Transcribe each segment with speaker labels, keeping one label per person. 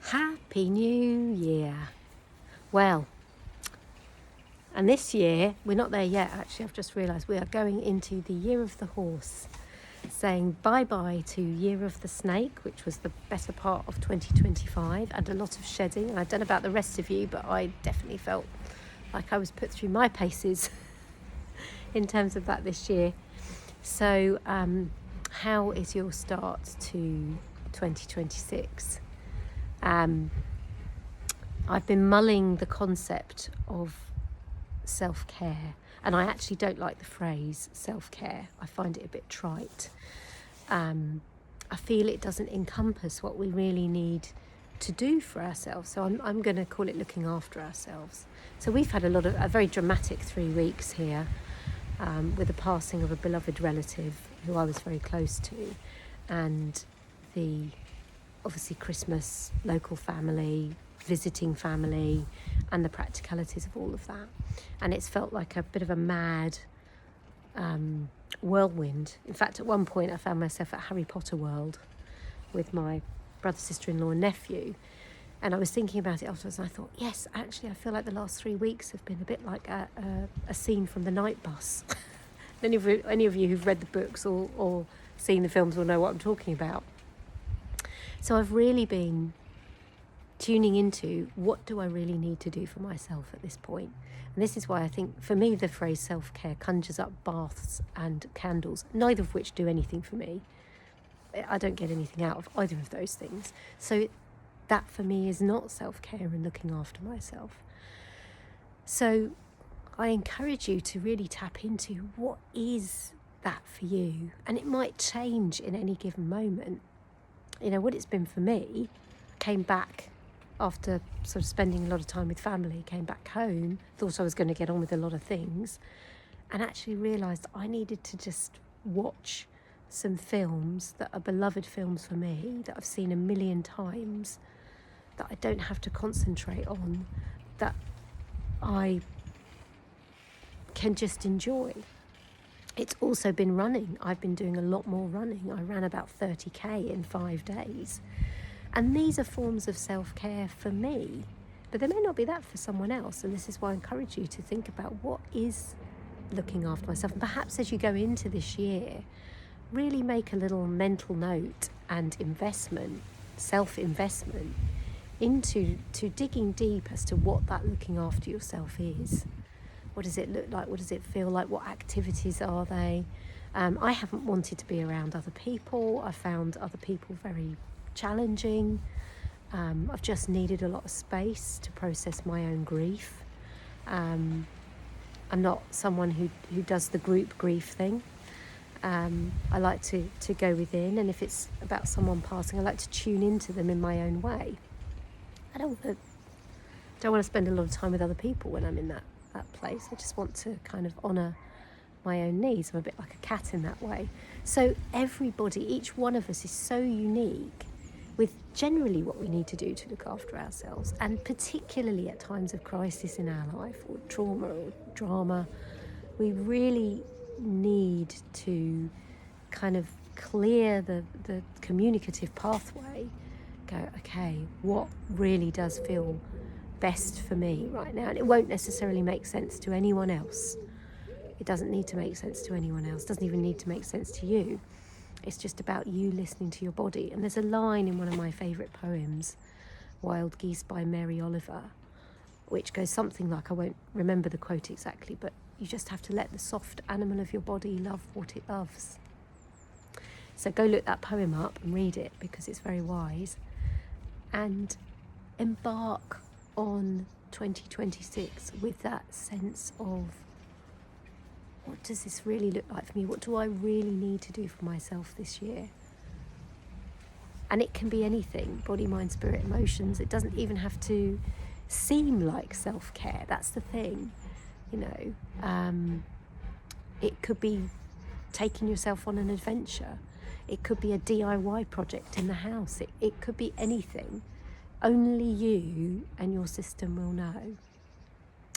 Speaker 1: Happy New Year. Well, and this year, we're not there yet actually, I've just realised we are going into the Year of the Horse, saying bye-bye to Year of the Snake, which was the better part of 2025, and a lot of shedding. And I don't know about the rest of you, but I definitely felt like I was put through my paces in terms of that this year. So how is your start to 2026? I've been mulling the concept of self-care, and I actually don't like the phrase self-care. I find it a bit trite. I feel it doesn't encompass what we really need to do for ourselves, so I'm going to call it looking after ourselves. So we've had a very dramatic 3 weeks here, with the passing of a beloved relative who I was very close to, and the obviously Christmas, local family, visiting family, and the practicalities of all of that. And it's felt like a bit of a mad whirlwind. In fact, at one point I found myself at Harry Potter World with my brother, sister-in-law and nephew, and I was thinking about it afterwards, and I thought, yes, actually I feel like the last 3 weeks have been a bit like a scene from The Night Bus. Any of you who've read the books or seen the films will know what I'm talking about. So I've really been tuning into, what do I really need to do for myself at this point? And this is why I think, for me, the phrase self-care conjures up baths and candles, neither of which do anything for me. I don't get anything out of either of those things. So that for me is not self-care and looking after myself. So I encourage you to really tap into, what is that for you? And it might change in any given moment. You know, what it's been for me, came back after sort of spending a lot of time with family, came back home, thought I was going to get on with a lot of things, and actually realised I needed to just watch some films that are beloved films for me, that I've seen a million times, that I don't have to concentrate on, that I can just enjoy. It's also been running. I've been doing a lot more running. I ran about 30k in 5 days. And these are forms of self-care for me, but there may not be that for someone else. And this is why I encourage you to think about, what is looking after myself? And perhaps as you go into this year, really make a little mental note and investment, self-investment, into digging deep as to what that looking after yourself is. What does it look like? What does it feel like? What activities are they? I haven't wanted to be around other people. I found other people very challenging. I've just needed a lot of space to process my own grief. I'm not someone who does the group grief thing. I like to go within, and if it's about someone passing, I like to tune into them in my own way. I don't want to spend a lot of time with other people when I'm in that place. I just want to kind of honour my own needs. I'm a bit like a cat in that way. So everybody, each one of us is so unique with generally what we need to do to look after ourselves, and particularly at times of crisis in our life, or trauma or drama, we really need to kind of clear the communicative pathway, go, okay, what really does feel best for me right now? And it won't necessarily make sense to anyone else. It doesn't need to make sense to anyone else. It doesn't even need to make sense to you. It's just about you listening to your body. And there's a line in one of my favourite poems, Wild Geese by Mary Oliver, which goes something like, I won't remember the quote exactly, but you just have to let the soft animal of your body love what it loves. So go look that poem up and read it, because it's very wise. And embark on 2026 with that sense of, what does this really look like for me? What do I really need to do for myself this year? And it can be anything, body, mind, spirit, emotions. It doesn't even have to seem like self-care. That's the thing, you know. It could be taking yourself on an adventure. It could be a DIY project in the house. It could be anything. Only you and your system will know.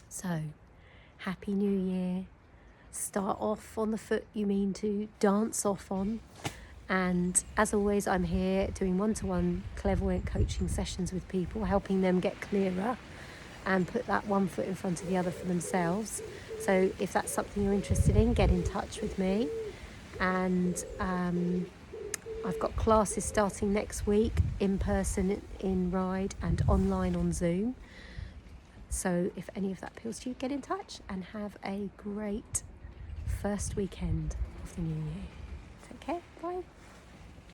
Speaker 1: So, Happy New Year. Start off on the foot you mean to dance off on, And as always, I'm here doing one-to-one clairvoyant coaching sessions with people, helping them get clearer and put that one foot in front of the other for themselves. So if that's something you're interested in, get in touch with me. And I've got classes starting next week, in person in Ryde and online on Zoom. So if any of that appeals to you, get in touch and have a great first weekend of the new year. Take care. Bye.